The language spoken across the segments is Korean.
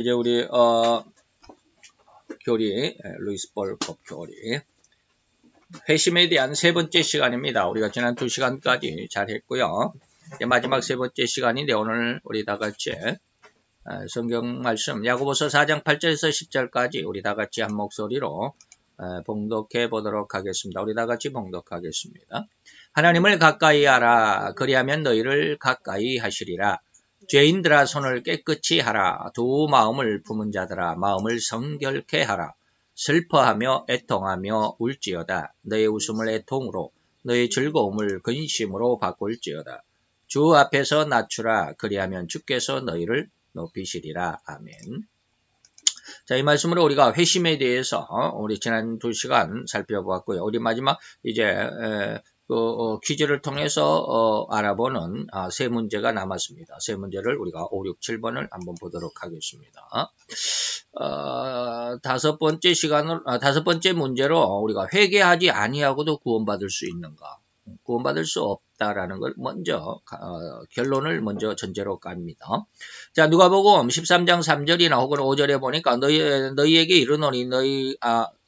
이제 우리 교리 루이스 볼컵 교리 회심에 대한 세 번째 시간입니다. 우리가 지난 2시간까지 잘 했고요. 이제 마지막 세 번째 시간인데 오늘 우리 다 같이 성경 말씀 야고보서 4장 8절에서 10절까지 우리 다 같이 한 목소리로 봉독해 보도록 하겠습니다. 우리 다 같이 봉독하겠습니다. 하나님을 가까이 하라. 그리하면 너희를 가까이 하시리라. 죄인들아 손을 깨끗이 하라. 두 마음을 품은 자들아 마음을 성결케 하라. 슬퍼하며 애통하며 울지어다. 너의 웃음을 애통으로 너의 즐거움을 근심으로 바꿀지어다. 주 앞에서 낮추라. 그리하면 주께서 너희를 높이시리라. 아멘. 자, 이 말씀으로 우리가 회심에 대해서 우리 지난 2시간 살펴보았고요. 우리 마지막 이제 퀴즈를 통해서 알아보는 세 문제가 남았습니다. 세 문제를 우리가 5, 6, 7번을 한번 보도록 하겠습니다. 다섯 번째 문제로 우리가 회개하지 아니하고도 구원받을 수 있는가? 구원받을 수 없다라는 걸 먼저 결론을 먼저 전제로 깝니다. 자, 누가복음 13장 3절이나 혹은 5절에 보니까 너희에게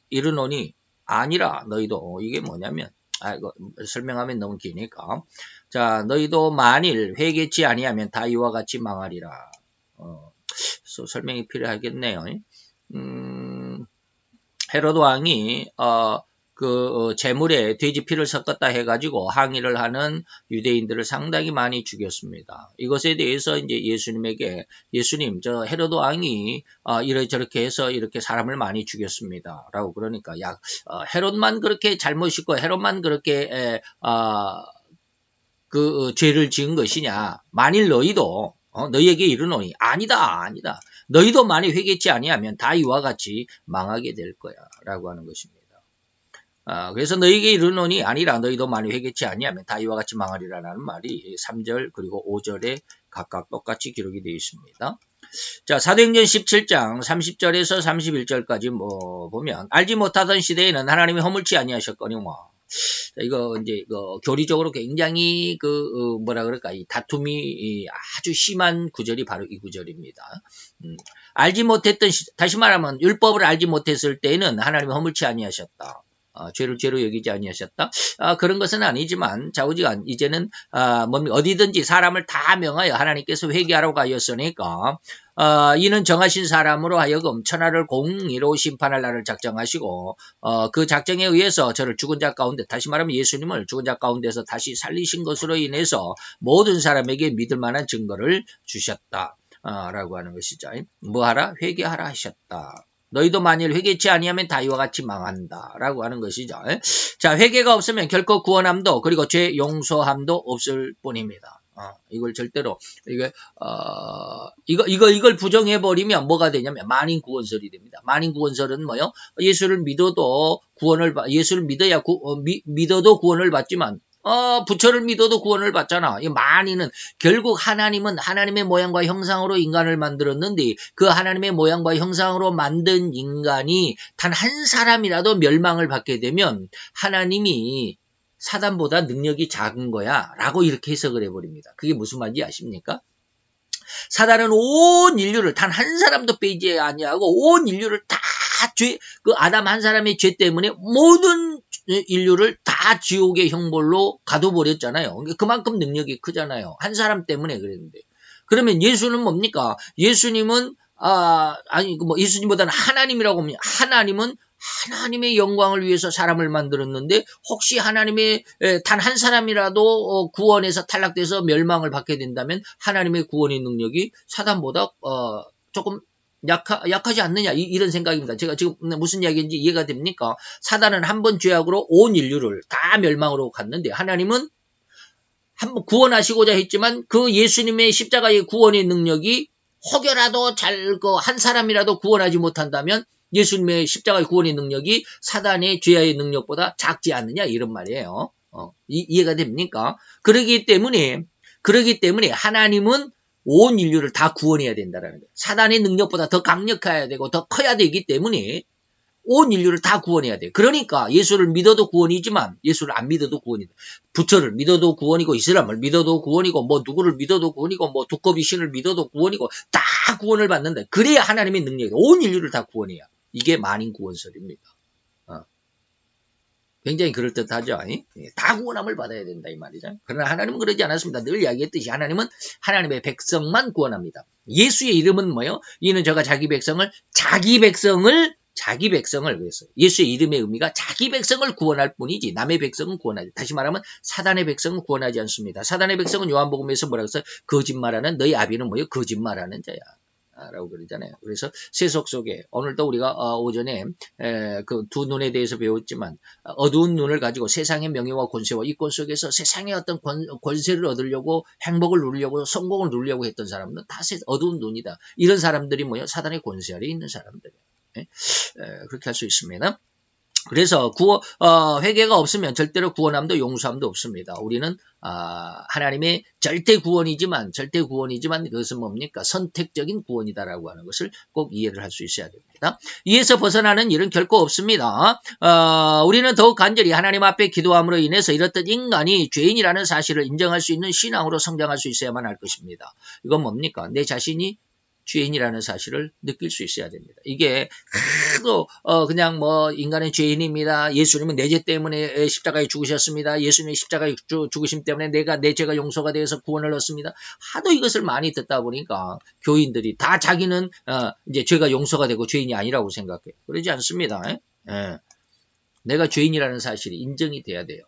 이르노니 아니라 너희도 이게 뭐냐면 이거 설명하면 너무 기니까. 자, 너희도 만일 회개치 아니하면 다 이와 같이 망하리라. 설명이 필요하겠네요. 헤로드 왕이 제물에 돼지 피를 섞었다 해가지고 항의를 하는 유대인들을 상당히 많이 죽였습니다. 이것에 대해서 이제 예수님, 저 헤로드 왕이 이렇게 해서 이렇게 사람을 많이 죽였습니다. 라고 그러니까, 헤롯만 그렇게 잘못 있고, 헤롯만 그렇게, 죄를 지은 것이냐. 만일 너희도, 너희에게 이르노니, 아니다. 너희도 만일 회개치 아니하면 다 이와 같이 망하게 될 거야. 라고 하는 것입니다. 그래서 너희에게 이르노니 아니라 너희도 만일 회개치 아니하면 다 이와 같이 망하리라는 말이 3절 그리고 5절에 각각 똑같이 기록이 되어 있습니다. 자, 사도행전 17장 30절에서 31절까지 보면 알지 못하던 시대에는 하나님이 허물치 아니하셨거니와. 이거 이제 교리적으로 굉장히 이 다툼이 아주 심한 구절이 바로 이 구절입니다. 알지 못했던 다시 말하면 율법을 알지 못했을 때에는 하나님이 허물치 아니하셨다. 죄를 죄로 여기지 아니하셨다. 그런 것은 아니지만 좌우지간 이제는 어디든지 사람을 다 명하여 하나님께서 회개하라고 하였으니까 이는 정하신 사람으로 하여금 천하를 공의로 심판할 날을 작정하시고 그 작정에 의해서 저를 죽은 자 가운데 다시 말하면 예수님을 죽은 자 가운데서 다시 살리신 것으로 인해서 모든 사람에게 믿을 만한 증거를 주셨다. 라고 하는 것이죠. 뭐하라? 회개하라 하셨다. 너희도 만일 회개치 아니하면 다 이와 같이 망한다. 라고 하는 것이죠. 자, 회개가 없으면 결코 구원함도 그리고 죄 용서함도 없을 뿐입니다. 이걸 절대로 이걸 부정해버리면 뭐가 되냐면 만인구원설이 됩니다. 만인구원설은 뭐요? 예수를 믿어도 믿어도 구원을 받지만 부처를 믿어도 구원을 받잖아. 이 만인은 결국 하나님은 하나님의 모양과 형상으로 인간을 만들었는데 그 하나님의 모양과 형상으로 만든 인간이 단 한 사람이라도 멸망을 받게 되면 하나님이 사단보다 능력이 작은 거야 라고 이렇게 해석을 해버립니다. 그게 무슨 말인지 아십니까? 사단은 온 인류를 단 한 사람도 빼지 아니하고 온 인류를 다 아담 한 사람의 죄 때문에 모든 인류를 다 지옥의 형벌로 가둬버렸잖아요. 그만큼 능력이 크잖아요. 한 사람 때문에 그랬는데. 그러면 예수는 뭡니까? 예수님은 예수님보다는 하나님이라고 합니다. 하나님은 하나님의 영광을 위해서 사람을 만들었는데 혹시 하나님의 단 한 사람이라도 구원에서 탈락돼서 멸망을 받게 된다면 하나님의 구원의 능력이 사단보다 조금 약하지 않느냐 이런 생각입니다. 제가 지금 무슨 이야기인지 이해가 됩니까? 사단은 한 번 죄악으로 온 인류를 다 멸망으로 갔는데 하나님은 한번 구원하시고자 했지만 그 예수님의 십자가의 구원의 능력이 혹여라도 한 사람이라도 구원하지 못한다면 예수님의 십자가의 구원의 능력이 사단의 죄의 능력보다 작지 않느냐 이런 말이에요. 이해가 됩니까? 그러기 때문에 하나님은 온 인류를 다 구원해야 된다는 거예요. 사단의 능력보다 더 강력해야 되고 더 커야 되기 때문에 온 인류를 다 구원해야 돼. 그러니까 예수를 믿어도 구원이지만 예수를 안 믿어도 구원이다. 부처를 믿어도 구원이고 이슬람을 믿어도 구원이고 뭐 누구를 믿어도 구원이고 뭐 두꺼비 신을 믿어도 구원이고 다 구원을 받는다. 그래야 하나님의 능력이다. 온 인류를 다 구원해야. 이게 만인 구원설입니다. 굉장히 그럴듯하죠. 다 구원함을 받아야 된다 이 말이죠. 그러나 하나님은 그러지 않았습니다. 늘 이야기했듯이 하나님은 하나님의 백성만 구원합니다. 예수의 이름은 뭐예요? 이는 저가 자기 백성을 그랬어요. 예수의 이름의 의미가 자기 백성을 구원할 뿐이지 남의 백성은 구원하지. 다시 말하면 사단의 백성은 구원하지 않습니다. 사단의 백성은 요한복음에서 뭐라고 했어요? 거짓말하는 너희 아비는 뭐예요? 거짓말하는 자야. 라고 그러잖아요. 그래서 세속 속에 오늘도 우리가 오전에 그 두 눈에 대해서 배웠지만 어두운 눈을 가지고 세상의 명예와 권세와 이권 속에서 세상의 어떤 권세를 얻으려고 행복을 누리려고 성공을 누리려고 했던 사람들은 다 어두운 눈이다. 이런 사람들이 뭐예요? 사단의 권세 아래 있는 사람들이에요. 그렇게 할 수 있습니다. 그래서 회개가 없으면 절대로 구원함도 용서함도 없습니다. 우리는 하나님의 절대 구원이지만 그것은 뭡니까? 선택적인 구원이다라고 하는 것을 꼭 이해를 할 수 있어야 됩니다. 이에서 벗어나는 일은 결코 없습니다. 우리는 더욱 간절히 하나님 앞에 기도함으로 인해서 이렇듯 인간이 죄인이라는 사실을 인정할 수 있는 신앙으로 성장할 수 있어야만 할 것입니다. 이건 뭡니까? 내 자신이 죄인이라는 사실을 느낄 수 있어야 됩니다. 이게 하도 그냥 뭐 인간의 죄인입니다. 예수님은 내 죄 때문에 십자가에 죽으셨습니다. 예수님의 십자가에 죽으심 때문에 내 죄가 용서가 되어서 구원을 얻습니다. 하도 이것을 많이 듣다 보니까 교인들이 다 자기는 이제 죄가 용서가 되고 죄인이 아니라고 생각해요. 그러지 않습니다. 내가 죄인이라는 사실이 인정이 돼야 돼요.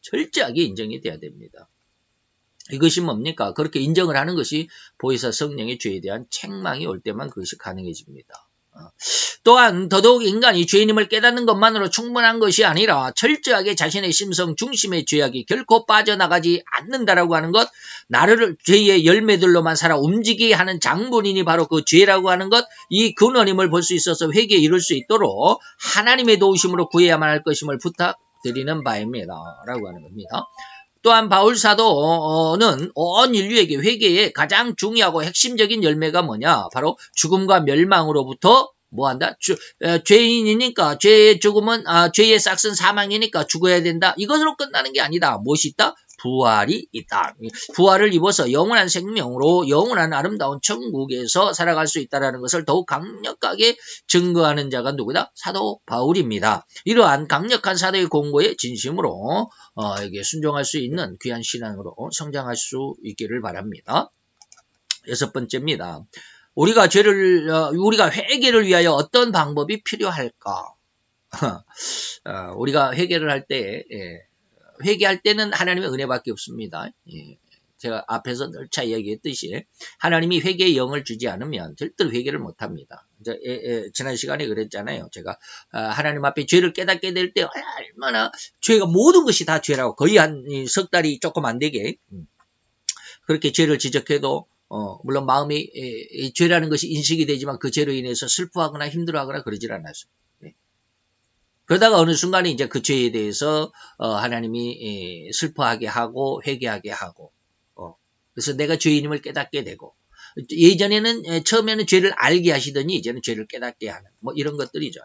철저하게 인정이 돼야 됩니다. 이것이 뭡니까? 그렇게 인정을 하는 것이 보혜사 성령의 죄에 대한 책망이 올 때만 그것이 가능해집니다. 또한 더더욱 인간이 죄인임을 깨닫는 것만으로 충분한 것이 아니라 철저하게 자신의 심성 중심의 죄악이 결코 빠져나가지 않는다라고 하는 것, 나를 죄의 열매들로만 살아 움직이게 하는 장본인이 바로 그 죄라고 하는 것, 이 근원임을 볼 수 있어서 회개에 이룰 수 있도록 하나님의 도우심으로 구해야만 할 것임을 부탁드리는 바입니다. 라고 하는 겁니다. 또한 바울 사도는 온 인류에게 회개의 가장 중요하고 핵심적인 열매가 뭐냐? 바로 죽음과 멸망으로부터 뭐한다? 죄인이니까 죄의 죽음은 죄의 싹은 사망이니까 죽어야 된다. 이것으로 끝나는 게 아니다. 무엇이 있다? 부활이 있다. 부활을 입어서 영원한 생명으로 영원한 아름다운 천국에서 살아갈 수 있다는 것을 더욱 강력하게 증거하는 자가 누구다? 사도 바울입니다. 이러한 강력한 사도의 공고에 진심으로 이게 순종할 수 있는 귀한 신앙으로 성장할 수 있기를 바랍니다. 6번째입니다. 우리가 회개를 위하여 어떤 방법이 필요할까? 우리가 회개를 할 때 회개할 때는 하나님의 은혜밖에 없습니다. 제가 앞에서 늘차 이야기했듯이 하나님이 회개의 영을 주지 않으면 절대로 회개를 못합니다. 지난 시간에 그랬잖아요. 제가 하나님 앞에 죄를 깨닫게 될 때 얼마나 죄가 모든 것이 다 죄라고 거의 한 석 달이 조금 안 되게 그렇게 죄를 지적해도 물론 마음이 죄라는 것이 인식이 되지만 그 죄로 인해서 슬퍼하거나 힘들어하거나 그러질 않았어요. 그러다가 어느 순간에 이제 그 죄에 대해서 하나님이 슬퍼하게 하고 회개하게 하고 그래서 내가 죄인임을 깨닫게 되고 예전에는 처음에는 죄를 알게 하시더니 이제는 죄를 깨닫게 하는 뭐 이런 것들이죠.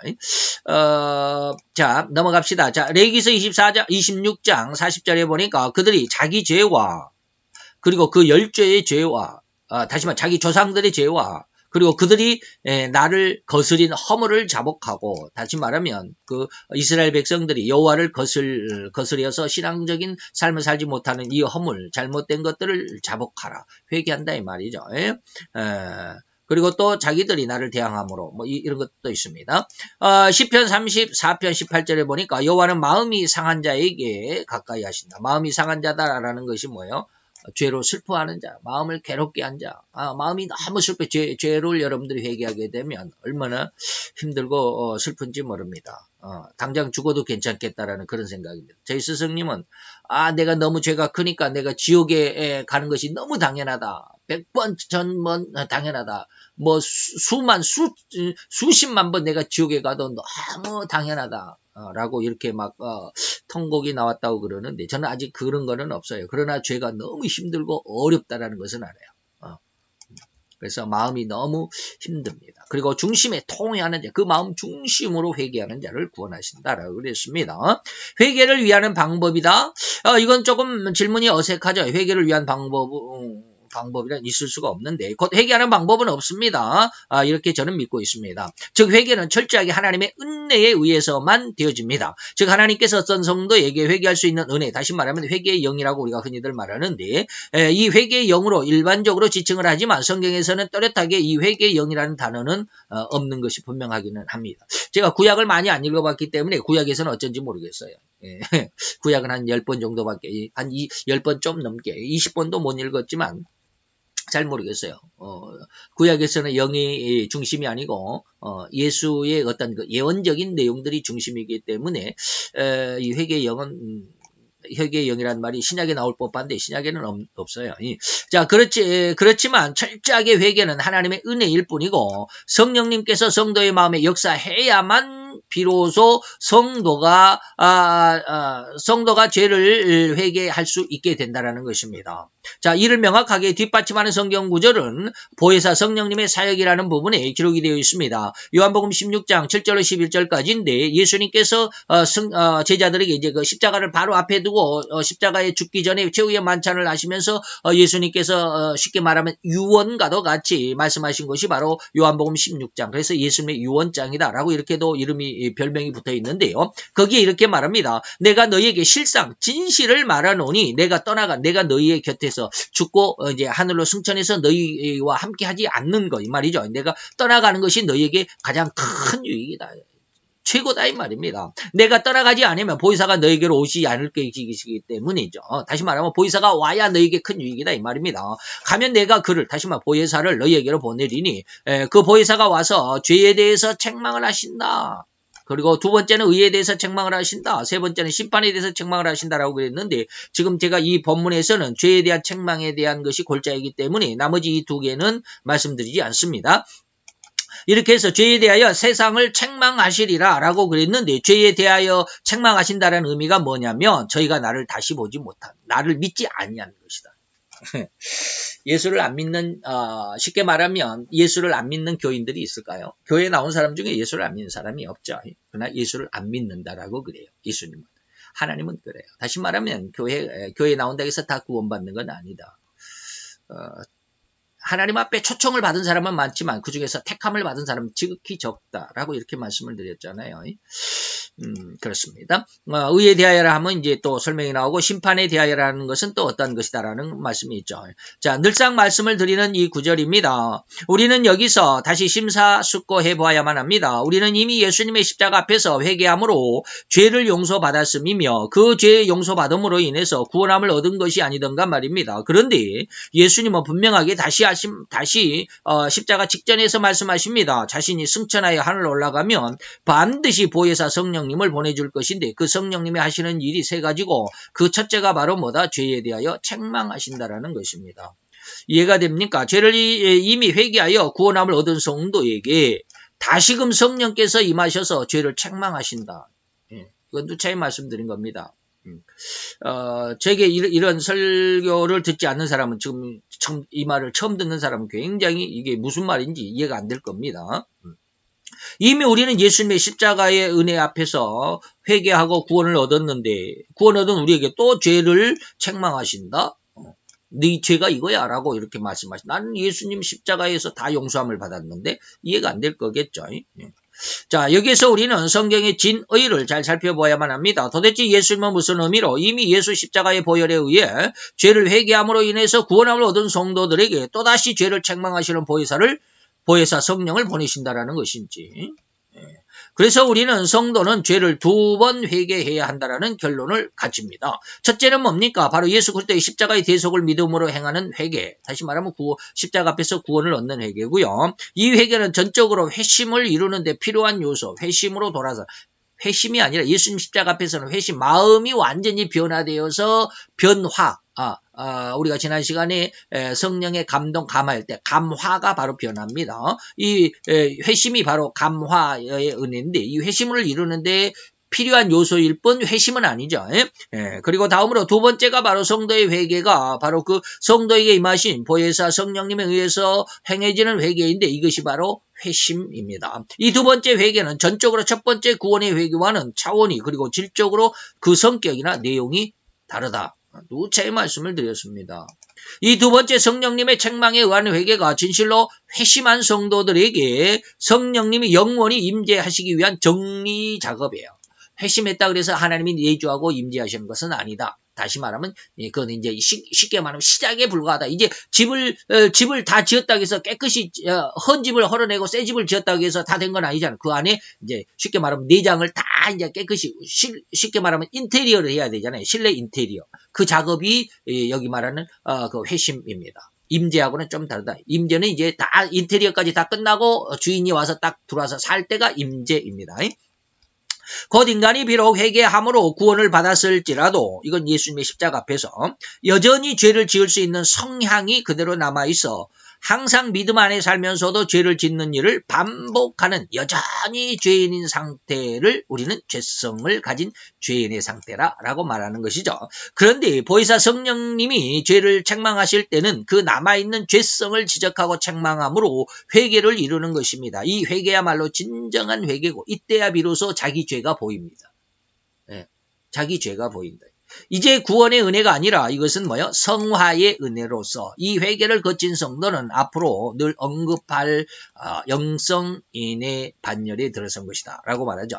자 넘어갑시다. 자 레위기서 26장 40절에 보니까 그들이 자기 죄와 그리고 그 열죄의 죄와 다시 말해 자기 조상들의 죄와 그리고 그들이 나를 거스린 허물을 자복하고 다시 말하면 그 이스라엘 백성들이 여호와를 거스려서 신앙적인 삶을 살지 못하는 이 허물 잘못된 것들을 자복하라 회개한다 이 말이죠. 그리고 또 자기들이 나를 대항함으로 뭐 이런 것도 있습니다. 시편 34편 18절에 보니까 여호와는 마음이 상한 자에게 가까이 하신다. 마음이 상한 자다라는 것이 뭐예요? 죄로 슬퍼하는 자, 마음을 괴롭게 한 자, 마음이 너무 슬퍼 죄를 여러분들이 회개하게 되면 얼마나 힘들고 슬픈지 모릅니다. 당장 죽어도 괜찮겠다라는 그런 생각입니다. 저희 스승님은 내가 너무 죄가 크니까 내가 지옥에 가는 것이 너무 당연하다. 100번, 1000번 당연하다. 뭐 수십만 번 내가 지옥에 가도 너무 당연하다. 라고 이렇게 막 통곡이 나왔다고 그러는데 저는 아직 그런 거는 없어요. 그러나 죄가 너무 힘들고 어렵다라는 것은 알아요. 그래서 마음이 너무 힘듭니다. 그리고 중심에 통회하는 자, 그 마음 중심으로 회개하는 자를 구원하신다라고 그랬습니다. 회개를 위하는 방법이다. 이건 조금 질문이 어색하죠. 회개를 위한 방법이란 있을 수가 없는데 곧 회개하는 방법은 없습니다. 이렇게 저는 믿고 있습니다. 즉 회개는 철저하게 하나님의 은혜에 의해서만 되어집니다. 즉 하나님께서 어떤 성도에게 회개할 수 있는 은혜, 다시 말하면 회개의 영이라고 우리가 흔히들 말하는데 이 회개의 영으로 일반적으로 지칭을 하지만 성경에서는 또렷하게 이 회개의 영이라는 단어는 없는 것이 분명하기는 합니다. 제가 구약을 많이 안 읽어봤기 때문에 구약에서는 어쩐지 모르겠어요. 구약은 한 10번 정도밖에, 한 10번 좀 넘게, 20번도 못 읽었지만 잘 모르겠어요. 구약에서는 영이 중심이 아니고 예수의 어떤 그 예언적인 내용들이 중심이기 때문에 이 회개의 영은 회개의 영이라는 말이 신약에 나올 법한데 신약에는 없어요. 자, 그렇지만 철저하게 회개는 하나님의 은혜일 뿐이고 성령님께서 성도의 마음에 역사해야만 비로소 성도가 죄를 회개할 수 있게 된다는 것입니다. 자, 이를 명확하게 뒷받침하는 성경 구절은 보혜사 성령님의 사역이라는 부분에 기록이 되어 있습니다. 요한복음 16장 7절로 11절까지인데 예수님께서 제자들에게 이제 그 십자가를 바로 앞에 두고 십자가에 죽기 전에 최후의 만찬을 하시면서 예수님께서 쉽게 말하면 유언과도 같이 말씀하신 것이 바로 요한복음 16장. 그래서 예수님의 유언장이다라고 이렇게도 별명이 붙어 있는데요. 거기에 이렇게 말합니다. 내가 너희에게 실상 진실을 말하노니 내가 너희의 곁에서 죽고 이제 하늘로 승천해서 너희와 함께 하지 않는 거 이 말이죠. 내가 떠나가는 것이 너희에게 가장 큰 유익이다. 최고다 이 말입니다. 내가 떠나가지 않으면 보혜사가 너에게로 오지 않을 것이기 때문이죠. 다시 말하면 보혜사가 와야 너에게 큰 유익이다 이 말입니다. 가면 내가 다시 말하면 보혜사를 너희에게로 보내리니 그 보혜사가 와서 죄에 대해서 책망을 하신다. 그리고 두 번째는 의에 대해서 책망을 하신다. 세 번째는 심판에 대해서 책망을 하신다라고 그랬는데 지금 제가 이 본문에서는 죄에 대한 책망에 대한 것이 골자이기 때문에 나머지 이 두 개는 말씀드리지 않습니다. 이렇게 해서 죄에 대하여 세상을 책망하시리라 라고 그랬는데 죄에 대하여 책망하신다는 의미가 뭐냐면 저희가 나를 다시 보지 못한, 나를 믿지 아니하는 것이다. 예수를 안 믿는 쉽게 말하면 예수를 안 믿는 교인들이 있을까요? 교회에 나온 사람 중에 예수를 안 믿는 사람이 없죠. 그러나 예수를 안 믿는다라고 그래요. 예수님은. 하나님은 그래요. 다시 말하면 교회에 나온다고 해서 다 구원받는 건 아니다. 하나님 앞에 초청을 받은 사람은 많지만 그 중에서 택함을 받은 사람은 지극히 적다라고 이렇게 말씀을 드렸잖아요. 그렇습니다. 의에 대하여라 하면 이제 또 설명이 나오고 심판에 대하여라는 것은 또 어떤 것이다라는 말씀이 있죠. 자, 늘상 말씀을 드리는 이 구절입니다. 우리는 여기서 다시 심사숙고해 보아야만 합니다. 우리는 이미 예수님의 십자가 앞에서 회개함으로 죄를 용서받았음이며 그 죄의 용서받음으로 인해서 구원함을 얻은 것이 아니던가 말입니다. 그런데 예수님은 분명하게 다시 십자가 직전에서 말씀하십니다. 자신이 승천하여 하늘로 올라가면 반드시 보혜사 성령님을 보내줄 것인데 그 성령님이 하시는 일이 세 가지고 그 첫째가 바로 뭐다? 죄에 대하여 책망하신다라는 것입니다. 이해가 됩니까? 죄를 이미 회개하여 구원함을 얻은 성도에게 다시금 성령께서 임하셔서 죄를 책망하신다. 이건 누차례 말씀드린 겁니다. 제게 이런 설교를 듣지 않는 사람은 지금 이 말을 처음 듣는 사람은 굉장히 이게 무슨 말인지 이해가 안 될 겁니다. 이미 우리는 예수님의 십자가의 은혜 앞에서 회개하고 구원을 얻었는데 구원 얻은 우리에게 또 죄를 책망하신다? 네 죄가 이거야 라고 이렇게 말씀하신다. 나는 예수님 십자가에서 다 용서함을 받았는데 이해가 안 될 거겠죠. 자, 여기서 우리는 성경의 진의를 잘 살펴봐야만 합니다. 도대체 예수님은 무슨 의미로 이미 예수 십자가의 보혈에 의해 죄를 회개함으로 인해서 구원함을 얻은 성도들에게 또다시 죄를 책망하시는 보혜사 성령을 보내신다라는 것인지. 그래서 우리는 성도는 죄를 2번 회개해야 한다라는 결론을 가집니다. 첫째는 뭡니까? 바로 예수 그리스도의 십자가의 대속을 믿음으로 행하는 회개. 다시 말하면 십자가 앞에서 구원을 얻는 회개고요. 이 회개는 전적으로 회심을 이루는 데 필요한 요소, 회심으로 돌아서 회심이 아니라 예수님 십자가 앞에서는 회심, 마음이 완전히 변화되어서 변화. 우리가 지난 시간에 성령의 감동 감화할 때 감화가 바로 변합니다. 이 회심이 바로 감화의 은혜인데 이 회심을 이루는데 필요한 요소일 뿐 회심은 아니죠. 그리고 다음으로 두 번째가 바로 성도의 회개가 바로 그 성도에게 임하신 보혜사 성령님에 의해서 행해지는 회개인데 이것이 바로 회심입니다. 이 두 번째 회개는 전적으로 첫 번째 구원의 회개와는 차원이 그리고 질적으로 그 성격이나 내용이 다르다. 누차의 말씀을 드렸습니다. 이 두 번째 성령님의 책망에 의한 회개가 진실로 회심한 성도들에게 성령님이 영원히 임재하시기 위한 정리 작업이에요. 회심했다 그래서 하나님이 내주하고 임재하시는 것은 아니다. 다시 말하면 그건 이제 쉽게 말하면 시작에 불과하다. 이제 집을 다 지었다고 해서 깨끗이 헌 집을 헐어내고 새 집을 지었다고 해서 다 된 건 아니잖아. 그 안에 이제 쉽게 말하면 내장을 다 이제 깨끗이 쉽게 말하면 인테리어를 해야 되잖아요. 실내 인테리어. 그 작업이 여기 말하는 그 회심입니다. 임재하고는 좀 다르다. 임재는 이제 다 인테리어까지 다 끝나고 주인이 와서 딱 들어와서 살 때가 임재입니다. 곧 인간이 비록 회개함으로 구원을 받았을지라도 이건 예수님의 십자가 앞에서 여전히 죄를 지을 수 있는 성향이 그대로 남아있어 항상 믿음 안에 살면서도 죄를 짓는 일을 반복하는 여전히 죄인인 상태를 우리는 죄성을 가진 죄인의 상태라고 말하는 것이죠. 그런데 보혜사 성령님이 죄를 책망하실 때는 그 남아있는 죄성을 지적하고 책망함으로 회개를 이루는 것입니다. 이 회개야말로 진정한 회개고 이때야 비로소 자기 죄가 보입니다. 자기 죄가 보인다. 이제 구원의 은혜가 아니라 이것은 뭐요? 성화의 은혜로서 이 회개를 거친 성도는 앞으로 늘 언급할 영성인의 반열에 들어선 것이다 라고 말하죠.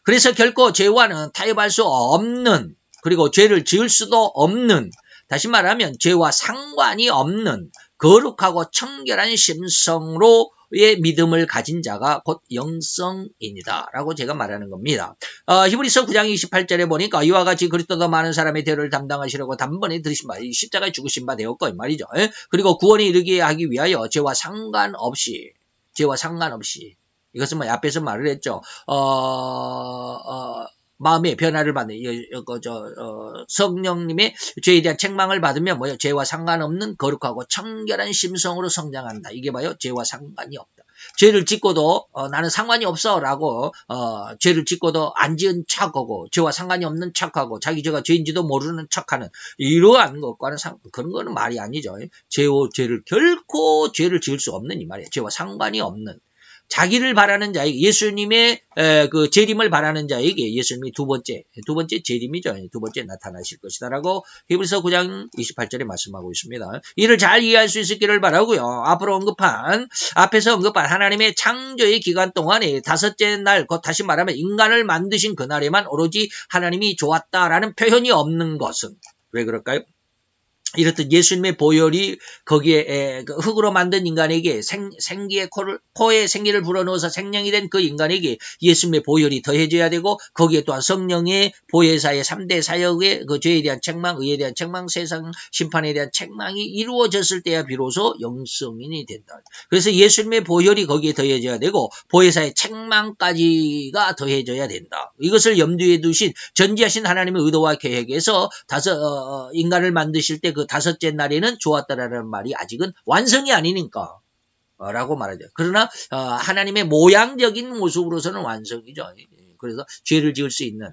그래서 결코 죄와는 타협할 수 없는 그리고 죄를 지을 수도 없는 다시 말하면 죄와 상관이 없는 거룩하고 청결한 심성로의 믿음을 가진 자가 곧 영성인이다 라고 제가 말하는 겁니다. 히브리서 9장 28절에 보니까 이와 같이 그리스도도 많은 사람의 대를 담당하시려고 단번에 들으신 바 십자가에 죽으신 바 되었고 이 말이죠. 그리고 구원에 이르게 하기 위하여 죄와 상관없이 이것은 뭐 앞에서 말을 했죠. 마음의 변화를 받는 성령님의 죄에 대한 책망을 받으면 뭐예요? 죄와 상관없는 거룩하고 청결한 심성으로 성장한다. 이게 뭐예요? 죄와 상관이 없다. 죄를 짓고도 나는 상관이 없어라고 죄를 짓고도 안 지은 척하고 죄와 상관이 없는 척하고 자기 죄가 죄인지도 모르는 척하는 이러한 것과는 그런 거는 말이 아니죠. 죄를 결코 죄를 지을 수 없는 이 말이에요. 죄와 상관이 없는. 자기를 바라는 자에게 예수님의 그 재림을 바라는 자에게 예수님이 두 번째 재림이죠. 두 번째 나타나실 것이다라고 히브리서 9장 28절에 말씀하고 있습니다. 이를 잘 이해할 수 있기를 바라고요. 앞에서 언급한 하나님의 창조의 기간 동안에 다섯째 날, 곧 다시 말하면 인간을 만드신 그날에만 오로지 하나님이 좋았다라는 표현이 없는 것은 왜 그럴까요? 이렇듯 예수님의 보혈이 거기에 흙으로 만든 인간에게 코에 생기를 불어넣어서 생명이 된 그 인간에게 예수님의 보혈이 더해져야 되고 거기에 또한 성령의 보혜사의 3대 사역의 그 죄에 대한 책망, 의에 대한 책망, 세상 심판에 대한 책망이 이루어졌을 때야 비로소 영성인이 된다. 그래서 예수님의 보혈이 거기에 더해져야 되고 보혜사의 책망까지가 더해져야 된다. 이것을 염두에 두신 전지하신 하나님의 의도와 계획에서 인간을 만드실 때 그 다섯째 날에는 좋았다라는 말이 아직은 완성이 아니니까 라고 말하죠. 그러나 하나님의 모양적인 모습으로서는 완성이죠. 그래서 죄를 지을 수 있는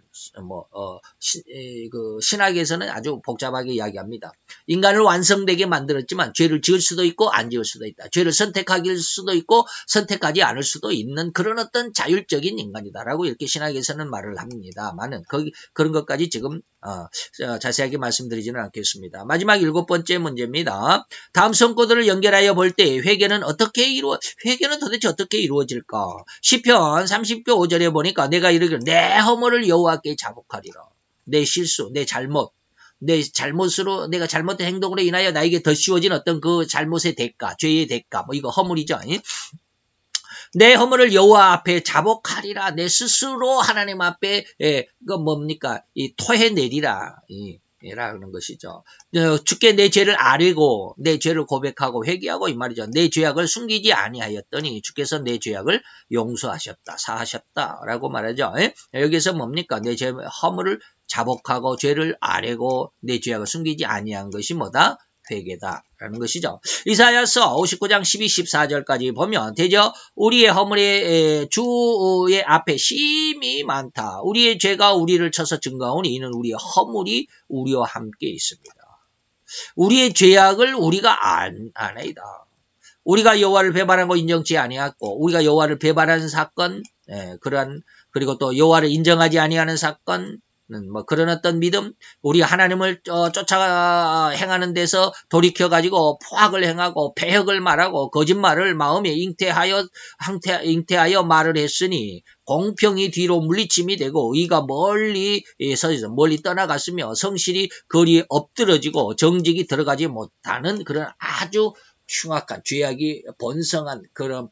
신학에서는 아주 복잡하게 이야기합니다. 인간을 완성되게 만들었지만 죄를 지을 수도 있고 안 지을 수도 있다. 죄를 선택할 수도 있고 선택하지 않을 수도 있는 그런 어떤 자율적인 인간이다라고 이렇게 신학에서는 말을 합니다만은 그런 것까지 지금 자세하게 말씀드리지는 않겠습니다. 마지막 7번째 문제입니다. 다음 성구들을 연결하여 볼 때 회개는 도대체 어떻게 이루어질까? 시편 30편 5절에 보니까 내가 이르기를 내 허물을 여호와께 자복하리라. 내 실수, 내 잘못, 내가 잘못된 행동으로 인하여 나에게 더 씌워진 어떤 그 잘못의 대가, 죄의 대가, 이거 허물이죠. 내 허물을 여호와 앞에 자복하리라. 내 스스로 하나님 앞에 토해내리라. 라는 것이죠. 주께 내 죄를 아뢰고 내 죄를 고백하고 회개하고 이 말이죠. 내 죄악을 숨기지 아니하였더니 주께서 내 죄악을 용서하셨다, 사하셨다라고 말하죠. 여기서 뭡니까? 내 죄 허물을 자복하고 죄를 아뢰고 내 죄악을 숨기지 아니한 것이 뭐다? 회개다라는 것이죠. 이사야서 59장 12, 14절까지 보면 대저 우리의 허물의 주의 앞에 심히 많다. 우리의 죄가 우리를 쳐서 증거하오니 이는 우리의 허물이 우리와 함께 있습니다. 우리의 죄악을 우리가 아나이다. 우리가 여호와를 배반한 거 인정치 아니했고 우리가 여호와를 배반하는 사건, 그리고 또 여호와를 인정하지 아니하는 사건, 뭐 그런 어떤 믿음, 우리 하나님을 쫓아 행하는 데서 돌이켜 가지고 포악을 행하고 배역을 말하고 거짓말을 마음에 잉태하여 말을 했으니 공평이 뒤로 물리침이 되고 의가 멀리 떠나갔으며 성실이 거리에 엎드러지고 정직이 들어가지 못하는 그런 아주 흉악한 죄악이 번성한 그런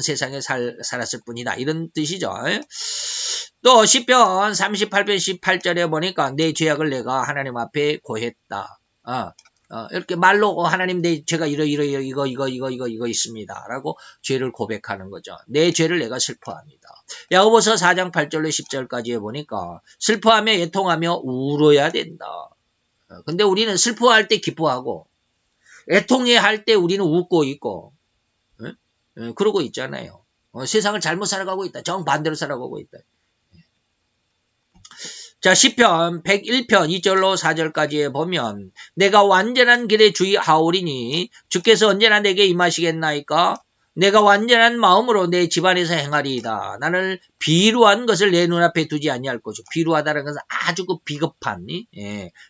세상에 살았을 뿐이다. 이런 뜻이죠. 또 시편 38편 18절에 보니까 내 죄악을 내가 하나님 앞에 고했다. 이렇게 말로 하나님 내 죄가 이거 있습니다. 라고 죄를 고백하는 거죠. 내 죄를 내가 슬퍼합니다. 야고보서 4장 8절로 10절까지 보니까 슬퍼하며 애통하며 울어야 된다. 근데 우리는 슬퍼할 때 기뻐하고 애통해 할 때 우리는 웃고 있고 그러고 있잖아요. 세상을 잘못 살아가고 있다. 정반대로 살아가고 있다. 자, 시편 101편 2절로 4절까지에 보면 내가 완전한 길에 주의하오리니 주께서 언제나 내게 임하시겠나이까? 내가 완전한 마음으로 내 집안에서 행하리이다. 나는 비루한 것을 내 눈앞에 두지 아니할 것이고, 비루하다는 것은 아주 비겁한,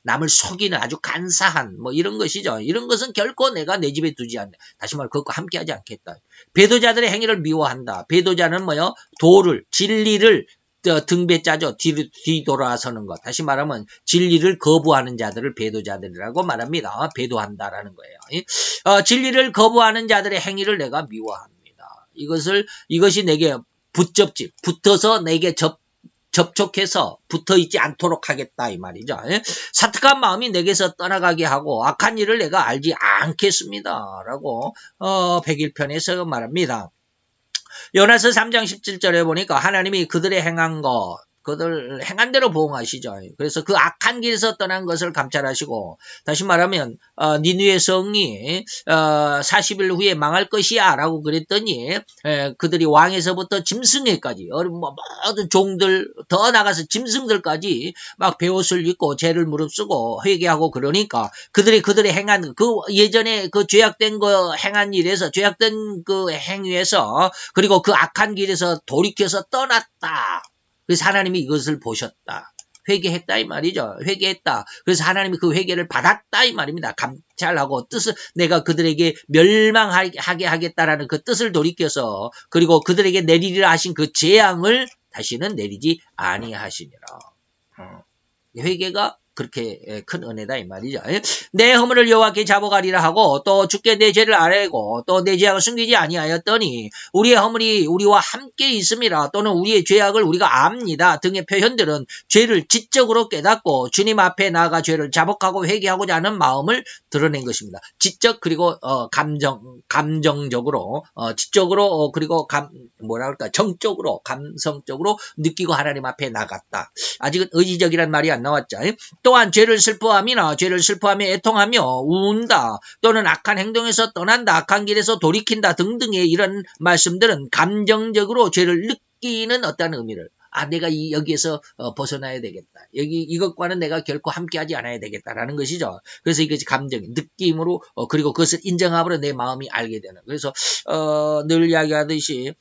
남을 속이는 아주 간사한 뭐 이런 것이죠. 이런 것은 결코 내가 내 집에 두지 않는다. 다시 말해 그것과 함께하지 않겠다. 배도자들의 행위를 미워한다. 배도자는 뭐요? 진리를 등배 짜죠. 뒤돌아서는 것. 다시 말하면 진리를 거부하는 자들을 배도자들이라고 말합니다. 배도한다라는 거예요. 진리를 거부하는 자들의 행위를 내가 미워합니다. 이것이 내게 붙어서 내게 접촉해서 붙어있지 않도록 하겠다 이 말이죠. 사특한 마음이 내게서 떠나가게 하고 악한 일을 내가 알지 않겠습니다. 라고 101편에서 말합니다. 요나서 3장 17절에 보니까 하나님이 그들의 그들 행한 대로 보응하시죠. 그래서 그 악한 길에서 떠난 것을 감찰하시고 다시 말하면 니느웨 성이 40일 후에 망할 것이야 라고 그랬더니 그들이 왕에서부터 짐승에까지 모든 종들 더 나가서 짐승들까지 막 베옷을 입고 죄를 무릅쓰고 회개하고 그러니까 그들이 행한 그 예전에 그 죄악된 거 행한 일에서 죄악된 그 행위에서 그리고 그 악한 길에서 돌이켜서 떠났다. 그래서 하나님이 이것을 보셨다. 회개했다 이 말이죠. 회개했다. 그래서 하나님이 그 회개를 받았다 이 말입니다. 감찰하고 내가 그들에게 멸망하게 하겠다라는 그 뜻을 돌이켜서 그리고 그들에게 내리리라 하신 그 재앙을 다시는 내리지 아니하시니라. 회개가 그렇게 큰 은혜다 이 말이죠. 내 허물을 여호와께 잡아가리라 하고 또 주께 내 죄를 아뢰고 또 내 죄악을 숨기지 아니하였더니 우리의 허물이 우리와 함께 있음이라 또는 우리의 죄악을 우리가 압니다 등의 표현들은 죄를 지적으로 깨닫고 주님 앞에 나아가 죄를 자복하고 회개하고자 하는 마음을 드러낸 것입니다. 지적 그리고 감정적으로 지적으로 그리고 정적으로 감성적으로 느끼고 하나님 앞에 나갔다. 아직은 의지적이란 말이 안 나왔죠. 또한 죄를 슬퍼하며 애통하며 운다 또는 악한 행동에서 떠난다 악한 길에서 돌이킨다 등등의 이런 말씀들은 감정적으로 죄를 느끼는 어떤 의미를 내가 여기에서 벗어나야 되겠다. 이것과는 내가 결코 함께하지 않아야 되겠다라는 것이죠. 그래서 이것이 느낌으로 그리고 그것을 인정함으로 내 마음이 알게 되는. 그래서 늘 이야기하듯이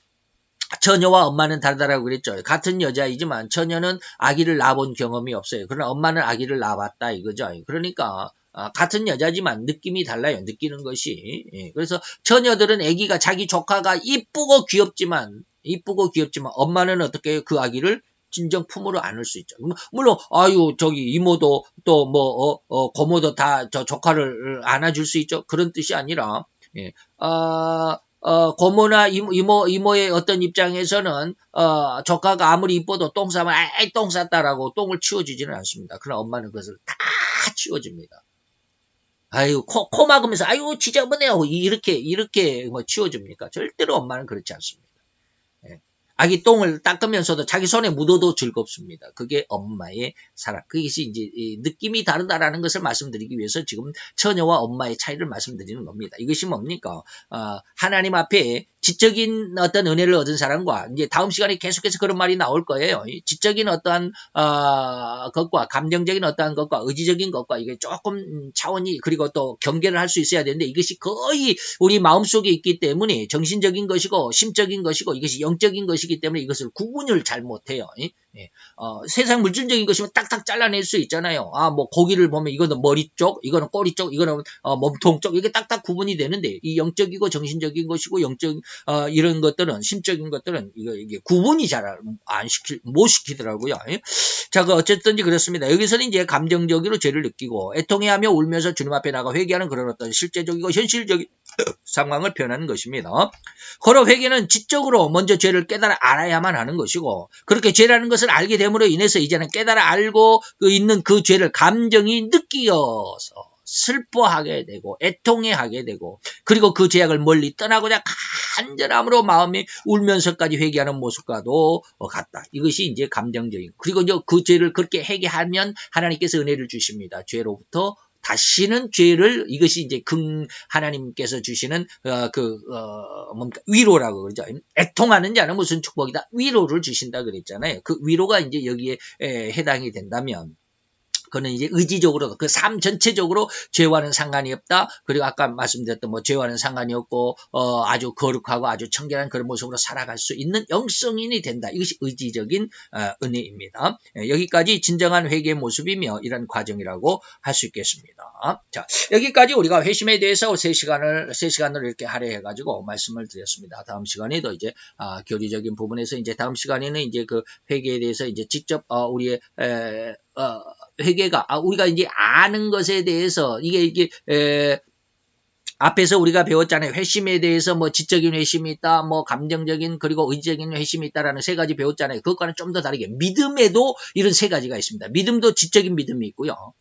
처녀와 엄마는 다르다라고 그랬죠. 같은 여자이지만 처녀는 아기를 낳아본 경험이 없어요. 그러나 엄마는 아기를 낳아봤다 이거죠. 그러니까 같은 여자지만 느낌이 달라요. 느끼는 것이. 그래서 처녀들은 아기가 자기 조카가 이쁘고 귀엽지만 엄마는 어떻게 그 아기를 진정 품으로 안을 수 있죠. 물론 이모도 또 고모도 다 저 조카를 안아줄 수 있죠. 그런 뜻이 아니라 고모나 이모의 어떤 입장에서는 조카가 아무리 이뻐도 똥 싸면 똥 쌌다라고 똥을 치워주지는 않습니다. 그러나 엄마는 그것을 다 치워줍니다. 코 막으면서 지저분해요 이렇게 뭐 치워줍니까? 절대로 엄마는 그렇지 않습니다. 아기 똥을 닦으면서도 자기 손에 묻어도 즐겁습니다. 그게 엄마의 사랑. 그것이 이제 이 느낌이 다르다라는 것을 말씀드리기 위해서 지금 처녀와 엄마의 차이를 말씀드리는 겁니다. 이것이 뭡니까? 하나님 앞에 지적인 어떤 은혜를 얻은 사람과 이제 다음 시간에 계속해서 그런 말이 나올 거예요. 지적인 어떠한 것과 감정적인 어떠한 것과 의지적인 것과 이게 조금 차원이 그리고 또 경계를 할 수 있어야 되는데 이것이 거의 우리 마음속에 있기 때문에 정신적인 것이고 심적인 것이고 이것이 영적인 것이기 때문에 이것을 구분을 잘 못해요. 예. 세상 물질적인 것이면 딱딱 잘라낼 수 있잖아요. 뭐 고기를 보면 이거는 머리 쪽, 이거는 꼬리 쪽, 이거는 몸통 쪽 이게 딱딱 구분이 되는데 이 영적이고 정신적인 것이고 영적 이런 것들은 심적인 것들은 이게 구분이 잘 못 시키더라고요. 예? 자, 어쨌든지 그렇습니다. 여기서는 이제 감정적으로 죄를 느끼고 애통해하며 울면서 주님 앞에 나가 회개하는 그런 어떤 실제적이고 현실적인 상황을 표현하는 것입니다. 거로 회개는 지적으로 먼저 죄를 깨달아 알아야만 하는 것이고 그렇게 죄라는 것을 알게 됨으로 인해서 이제는 깨달아 알고 있는 그 죄를 감정이 느끼어서 슬퍼하게 되고 애통해하게 되고 그리고 그 죄악을 멀리 떠나고자 간절함으로 마음이 울면서까지 회개하는 모습과도 같다. 이것이 이제 감정적인 그리고 이제 그 죄를 그렇게 회개하면 하나님께서 은혜를 주십니다. 죄로부터 다시는 죄를 이것이 이제 하나님께서 주시는 뭔가 위로라고 그러죠. 애통하는 자는 무슨 축복이다. 위로를 주신다 그랬잖아요. 그 위로가 이제 여기에 해당이 된다면 그는 이제 의지적으로 그 삶 전체적으로 죄와는 상관이 없다. 그리고 아까 말씀드렸던 뭐 죄와는 상관이 없고 아주 거룩하고 아주 청결한 그런 모습으로 살아갈 수 있는 영성인이 된다. 이것이 의지적인 은혜입니다. 여기까지 진정한 회개의 모습이며 이런 과정이라고 할 수 있겠습니다. 자, 여기까지 우리가 회심에 대해서 3시간을 이렇게 할애해 가지고 말씀을 드렸습니다. 다음 시간에도 이제 교리적인 부분에서 이제 다음 시간에는 이제 그 회개에 대해서 이제 직접 우리의 회개가 우리가 이제 아는 것에 대해서 이게 앞에서 우리가 배웠잖아요. 회심에 대해서 뭐 지적인 회심이 있다, 뭐 감정적인 그리고 의지적인 회심이 있다라는 3가지 배웠잖아요. 그것과는 좀 더 다르게 믿음에도 이런 3가지가 있습니다. 믿음도 지적인 믿음이 있고요.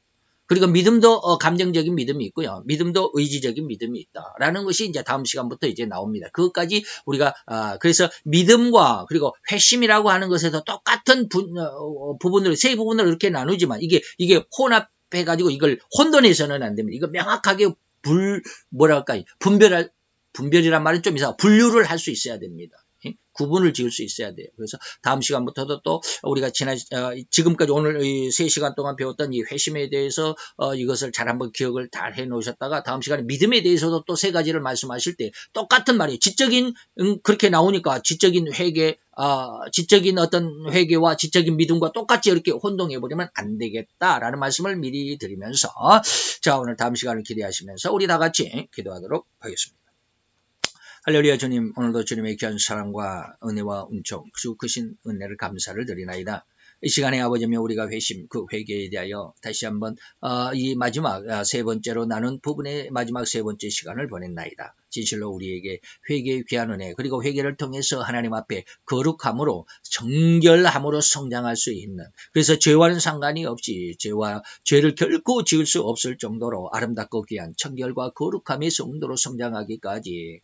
그리고 믿음도 감정적인 믿음이 있고요. 믿음도 의지적인 믿음이 있다라는 것이 이제 다음 시간부터 이제 나옵니다. 그것까지 우리가 그래서 믿음과 그리고 회심이라고 하는 것에서 똑같은 부분을 3부분을 이렇게 나누지만 이게 혼합해 가지고 이걸 혼돈해서는 안 됩니다. 이거 명확하게 분별이란 말은 좀 이상하고 분류를 할 수 있어야 됩니다. 구분을 지을 수 있어야 돼요. 그래서 다음 시간부터도 또 우리가 지금까지 오늘 이 3시간 동안 배웠던 이 회심에 대해서 이것을 잘 한번 기억을 잘 해 놓으셨다가 다음 시간에 믿음에 대해서도 또 3가지를 말씀하실 때 똑같은 말이에요. 지적인 그렇게 나오니까 지적인 회개 지적인 어떤 회개와 지적인 믿음과 똑같이 이렇게 혼동해버리면 안 되겠다라는 말씀을 미리 드리면서 자 오늘 다음 시간을 기대하시면서 우리 다 같이 기도하도록 하겠습니다. 할렐루야 주님 오늘도 주님의 귀한 사랑과 은혜와 은총 주 크신 은혜를 감사를 드리나이다. 이 시간에 아버지며 우리가 회심 그 회개에 대하여 다시 한번 이 마지막 3번째로 나눈 부분의 마지막 3번째 시간을 보냈나이다. 진실로 우리에게 회개의 귀한 은혜 그리고 회개를 통해서 하나님 앞에 거룩함으로 정결함으로 성장할 수 있는 그래서 죄와는 상관이 없이 죄를 결코 지을 수 없을 정도로 아름답고 귀한 청결과 거룩함의 성도로 성장하기까지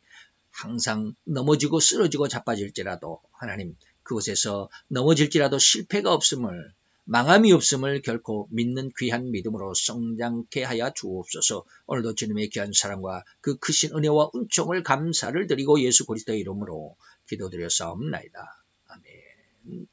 항상 넘어지고 쓰러지고 자빠질지라도 하나님 그곳에서 넘어질지라도 실패가 없음을 망함이 없음을 결코 믿는 귀한 믿음으로 성장케 하여 주옵소서. 오늘도 주님의 귀한 사랑과 그 크신 은혜와 은총을 감사를 드리고 예수 그리스도의 이름으로 기도드렸사옵나이다. 아멘.